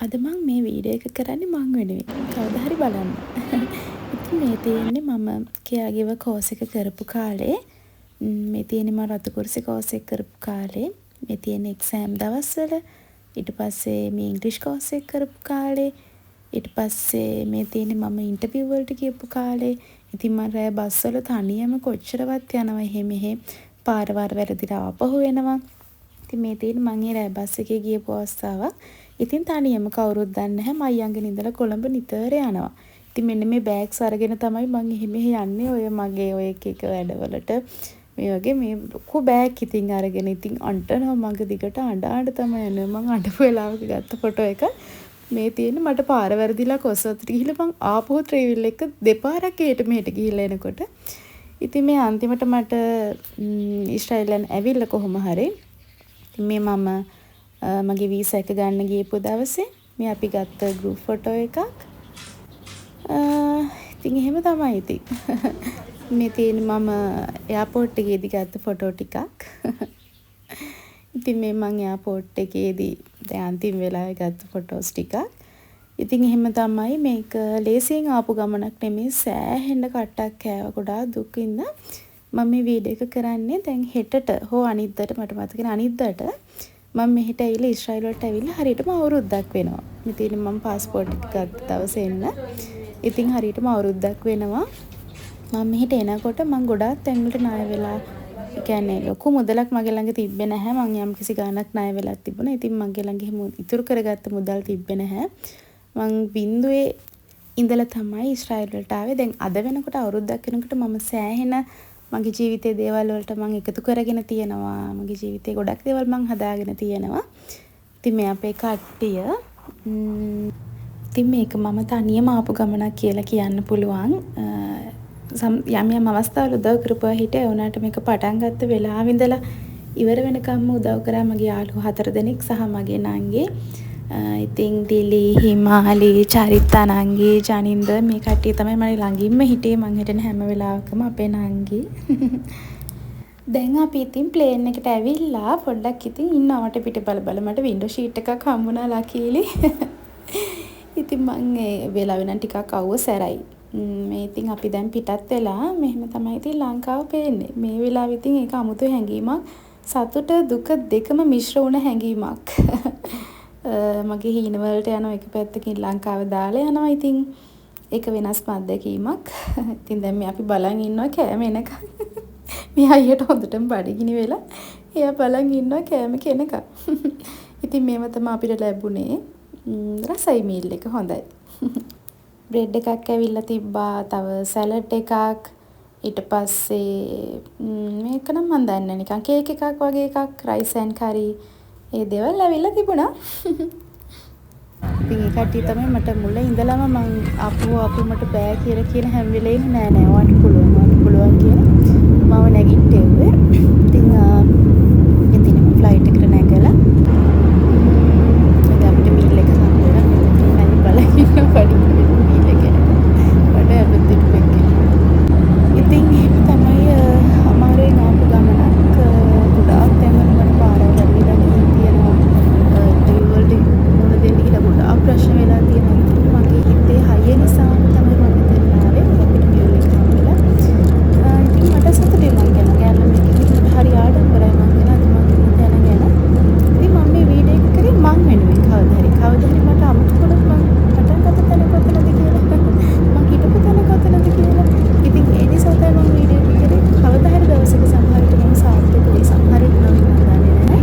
අද මම මේ වීඩියෝ එක කරන්නේ මං වෙනුවෙන්. කවදා හරි බලන්න. ඉතින් මේ තියෙන්නේ මම කෙයාගේව කෝස් එක කරපු කාලේ. මේ තියෙන්නේ මම රතු කුරුසි කෝස් එක කරපු කාලේ. මේ තියෙන්නේ එක්සෑම් දවස්වල. ඊට පස්සේ මේ ඉංග්‍රීසි කෝස් එක කරපු කාලේ. ඊට පස්සේ මේ තියෙන්නේ මම ඉන්ටර්විව් වලට ගියපු කාලේ. ඉතින් මම රෑ බස් වල තනියම කොච්චරවත් යනවා එහෙ මෙහෙ පාරවල් වැරදිලා ආපහු එනවා. ඉතින් මේ තියෙන්නේ මම ඒ රෑ බස් එකේ ගියපු අවස්ථාවක්. ඉතින් තනියම කවුරුත් දන්නේ නැහැ මම අයියන්ගෙන් ඉඳලා කොළඹ නිතර යනවා. ඉතින් මෙන්න මේ බෑග්ස් අරගෙන තමයි මම එහෙ මෙහෙ යන්නේ ඔය මගේ ඔය එක එක වැඩවලට. මේ වගේ මේ ලොකු බෑග් ඉතින් අරගෙන ඉතින් අඬනවා මගේ දිගට අඬ තමයි යන්නේ. මම අඬපු වෙලාවක ගත්ත ෆොටෝ එක. මේ තියෙන්නේ මට පාර වැරදිලා කොස්සොත්ට ගිහිල්ලා මං ආපහු ට්‍රේවිල් එක දෙපාරක් එහෙට මෙහෙට ගිහිල්ලා එනකොට ඉතින් මේ අන්තිමට මට ඊශ්‍රායලෙන් ඇවිල්ලා කොහොම හරි මේ මම මගේ වීසා එක ගන්න ගියපු දවසේ මේ අපි ගත්ත ගෲප් ෆොටෝ එකක්. ඉතින් එහෙම තමයි ඉතින්. මේ තියෙන්නේ මම එයාපෝට් එකේදී ගත්ත ෆොටෝ ටිකක්. ඉතින් මේ මං එයාපෝට් එකේදී දැන් අන්තිම වෙලාවේ ගත්ත ෆොටෝස් ටිකක්. ඉතින් එහෙම තමයි මේක ලේසියෙන් ආපු ගමනක් නෙමෙයි සෑහෙන කට්ටක් කෑවා ගොඩාක් දුක් විඳා. මම මේ වීඩියෝ එක කරන්නේ දැන් හෙටට හෝ අනිද්දාට මට මතක නෑ අනිද්දාට මම මෙහෙට ඇවිල්ලා ඊශ්‍රායල් වලට ඇවිල්ලා හරියටම අවුරුද්දක් වෙනවා. මේ තියෙන මම පාස්පෝර්ට් එක ගත්ත දවසේ එන්න. ඉතින් හරියටම අවුරුද්දක් වෙනවා. මම මෙහෙට එනකොට මම ගොඩාක් තැන් වලට ණය වෙලා ඒ කියන්නේ ලොකු මුදලක් මගේ ළඟ තිබ්බේ නැහැ. මම යම් කිසි ගාණක් ණය වෙලා තිබුණා. ඉතින් මගේ ළඟ එහෙම ඉතුරු කරගත්ත මුදල් තිබ්බේ නැහැ. මං බින්දුවේ ඉඳලා තමයි ඊශ්‍රායල් වලට ආවේ. දැන් අද වෙනකොට අවුරුද්දක් වෙනකොට මම සෑහෙන මගේ ජීවිතේ දේවල් වලට මම එකතු කරගෙන තියෙනවා. මගේ ජීවිතේ ගොඩක් දේවල් මම හදාගෙන තියෙනවා. ඉතින් මේ අපේ කට්ටිය ඉතින් මේක මම තනියම ආපු ගමනක් කියලා කියන්න පුළුවන්. යම් යම් අවස්ථාවල උදව් කරපුවා හිටියා. ඒ වුණාට මේක පටන් ගත්ත වෙලාව ඉඳලා ඉවර වෙනකම්ම උදව් කරා මගේ යාළුවෝ 4 දෙනෙක් සහ මගේ නංගි. ඉතින් ඩිලි, හිමාලි, චරිතා නංගි, ජනින්ද මේ කට්ටිය තමයි මම ළඟින්ම හිටියේ. මං හිටින හැම වෙලාවකම අපේ නංගි. දැන් අපි ඉතින් ප්ලේන් එකට ඇවිල්ලා පොඩ්ඩක් ඉතින් ඉන්නවට පිට බල මට වින්ඩෝ ෂීට් එකක් හම්බුණා ලකීලි. ඉතින් මං ඒ වෙලාවෙ නම් ටිකක් අවුව සැරයි. මේ ඉතින් අපි දැන් පිටත් වෙලා මෙහෙම තමයි ඉතින් ලංකාව පේන්නේ. මේ වෙලාවෙ ඉතින් ඒක අමුතු හැඟීමක්. සතුට දුක දෙකම මිශ්‍ර වුණ හැඟීමක්. මගේ හීන වලට යනවා එක පැත්තකින් ලංකාව දාලා යනවා. ඉතින් ඒක වෙනස් අත්දැකීමක්. ඉතින් දැන් මේ අපි බලන් ඉන්නවා කෑම එනකන්. මේ අයියට හොඳටම බඩගිනි වෙලා එයා බලන් ඉන්නවා කෑම කෙනකන්. ඉතින් මේව තමයි අපිට ලැබුණේ. රසයි මීල් එක හොඳයි. බ්‍රෙඩ් එකක් ඇවිල්ලා තිබ්බා. තව සැලඩ් එකක්. ඊට පස්සේ මේක නම් මන් දන්නේ නිකන් කේක් එකක් වගේ එකක් රයිස් ඇන් කරි ඒ දේවල් ඇවිල්ලා තිබුණා. ඉතින් ඒ කට්ටිය තමයි මට මුල ඉඳලම මං අපු මට බෑ කියලා කියන හැම වෙලේම නෑ ඔයාට පුළුවන් කියලා මම නැගිට්ටෙව්වේ. ඉතින් ෆ්ලයිට් එකට නැගලා ඉතින් අපිට මීල් එක හම්බුණා. මම බලන් ඉන්න පඩි මීල් එක වඩ අපිට වෙන්නේ. ඉතින් එහෙම තමයි අමාරුවෙන් ආපු ගමනක්. ගොඩාක් තැන්වල මට පාරවල් වැරදිලා ගිහින් තියෙනවා. ඉන්ටර්විව් වලට මුහුණ දෙන්න ගිහලා ගොඩාක් ප්‍රශ්න වෙලා තියෙනවා. මගේ හිතේ හයිය නිසා තමයි මම මෙතන ආවේ. අපිට මීල් එක හම්බුණා. ඉතින් මට සතුටුයි මං ගැන මේක හරි ආඩම්බරයි මං ගැන අද මං ඉන්න තැන ගැන. ඉතින් මම මේ වීඩියෝ එක කරේ මං වෙනුවෙන් කවදා හරි මට අමුතු කළොත් මං පටන් ගත්ත තැන කොතනද කියලා මං හිටපු තැන කොතනද කියලා. ඉතින් ඒ නිසා තමයි මම වීඩියෝ එක කරේ. කවදා හරි දවසක සමහර විට මම සාර්ථක වෙයි. සමහර විට නම් දන්නේ නැහැ.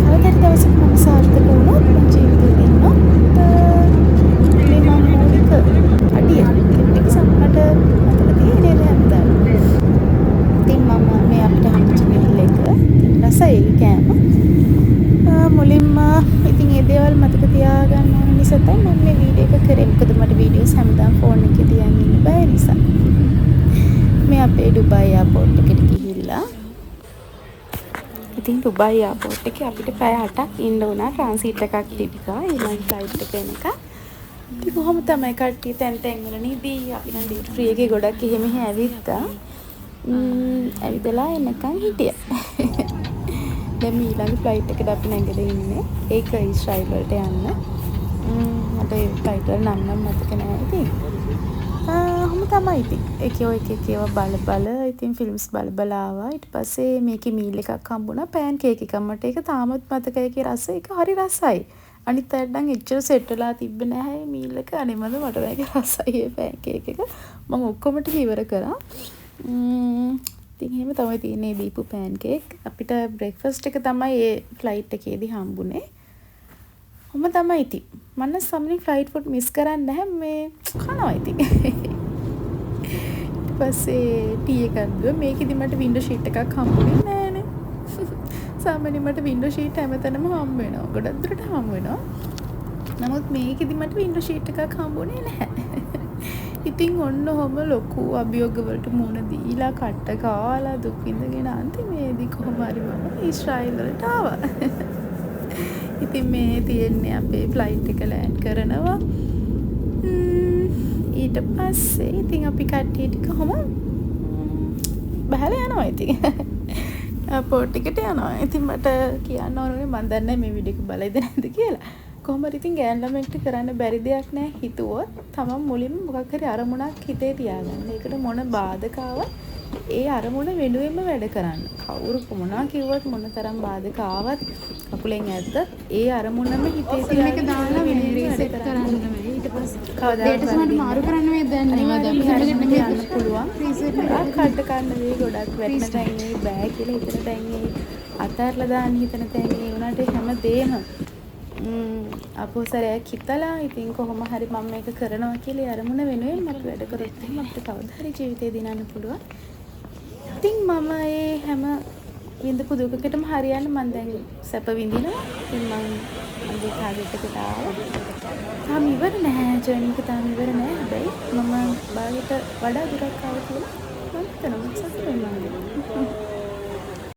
කවදා හරි දවසක මම සාර්ථක වුණොත් මම ජීවිතේ ඉන්නොත් මේ මම මූලික අඩිය ඒක සම්මත මතක තියෙන්නේ නැද්ද? ඉතින් මම මේ අපිට හම්බුච්ච මීල් එක රසයි කෑම. මුලින්ම ඉතින් ඒ දේවල් මතක තියාගන්න ඕන නිසා තමයි මම මේ වීඩියෝ එක කරේ. මොකද මට වීඩියෝස් හැමදාම ෆෝන් එකේ තියන් ඉන්න බෑ නිසා. මේ අපේ ඩුබයි එයාපෝට් එකට ගිහිල්ලා ඉතින් ඩුබයි එයාපෝට් එකේ අපිට පැය 8ක් ඉන්න උනා. ට්‍රාන්සිට් එකක් තිබ්බා ඊළඟ ෆ්ලයිට් එක එනකම්. ඉතින් කොහොම තමයි කට්ටිය තැන් වල නිදී අපි නම් ඩේට් ෆ්‍රී එකේ ගොඩක් එහෙම ඇවිත්තා. ඇවිදලා එනකන් හිටියා. දැන් ඊළඟ ෆ්ලයිට් එකට අපි නැගලා ඉන්නේ. ඒක ඊශ්‍රායල් වලට යන්න. මට ඒ ෆ්ලයිට් වල නම් මතක නෑ ඉතින්. ඔහොම තමයි ඉතින්. එක ඒවා බල ඉතින් ෆිල්ම්ස් බල ආවා. ඊට පස්සේ මේකේ මීල් එකක් හම්බුණා පෑන් කේක් එකක්. මට ඒක තාමත් මතකයි. ඒකේ රස ඒක හරි රසයි. අනිත් අයට නම් එච්චර සෙට් වෙලා තිබ්බේ නැහැ මීල් එක. අනේ මන්ද මට මේක රසයි ඒ පෑන් කේක් එක. මම ඔක්කොම ටික ඉවර කරා. ඉතින් එහෙම තමයි තියෙන්නේ දීපු පෑන් කේක්. අපිට බ්‍රෙක්ෆාස්ට් එක තමයි ඒ ෆ්ලයිට් එකේදී හම්බුනේ. ඔහොම තමයි ඉතින්. මම සම්මලින් ෆ්ලයිට් ෆුඩ් මිස් කරන්නේ නැහැ මේ කනවා ඉතින්. ඊට පස්සේ ටී එකක් දුවා. මේකෙදි මට වින්ඩෝ ෂීට් එකක් හම්බුනේ නෑනේ. සාමාන්‍යයෙන් මට වින්ඩෝ ෂීට් හැමතැනම හම්බ වෙනවා. ගොඩක් දුරට හම්බ වෙනවා. නමුත් මේකෙදි මට වින්ඩෝ ෂීට් එකක් හම්බුනේ නැහැ. ඉතින් ඔන්න ඔහොම ලොකු අභියෝග වලට මුහුණ දීලා කට්ට කාලා දුක් විඳගෙන අන්තිමේදී කොහොම හරි මම ඊශ්‍රායෙල් වලට ආවා. ඉතින් මේ තියෙන්නේ අපේ ෆ්ලයිට් එක ලෑන්ඩ් කරනවා. ඊට පස්සේ ඉතින් අපි කට්ටිය ටික කොහොම බහලා යනවා ඉතින්. එයාපෝට් එකට යනවා. ඉතින් මට කියන්න ඕනේ මන් දන්නේ මේ වීඩියෝ එක බලයිද නැද්ද කියලා. කොහොම හරි ඉතින් ගෑන් ළමෙක්ට කරන්න බැරි දෙයක් නෑ. හිතුවොත් තමන් මුලින්ම මොකක් හරි අරමුණක් හිතේ තියාගන්න. ඒකට මොන බාධක ආවත් ඒ අරමුණ වෙනුවෙන්ම වැඩ කරන්න. කවුරු මොනවා කිව්වත් මොන තරම් බාධක ආවත් කකුලෙන් ඇද්දත් ඒ අරමුණම හිතේ තියාගෙන දාලා වෙන රීසෙට් කරන්න තමයි. ඊට පස්සේ කවදාවත් මාරු කරන්න මේ දැන් නේද අපි යන්න පුළුවන්. රීසෙට් එකක් කඩ ගන්න වෙයි ගොඩක් වැටෙන තැන් ඒ බෑ කියලා හිතන තැන් ඒ අතහැරලා දාන්න හිතන තැන් ඒ උනාට හැමදේම අපෝසරයක් හිතලා ඉතින් කොහොම හරි මම මේක කරනවා කියලා අරමුණ වෙනුවෙන් අපි වැඩ කරොත් එහෙනම් අපිට කවදා හරි ජීවිතේ දිනන්න පුළුවන්. ඉතින් මම ඒ හැම විඳපු දුකකටම හරියන්න මම දැන් සැප විඳිනවා. ඉතින් මම මගේ ටාගට් එකට ආවා. තාම ඉවර නැහැ ජර්නි එක තාම ඉවර නැහැ. හැබැයි මම බාහිරට වඩා දුරක් ආවා කියලා මම හිතනවා.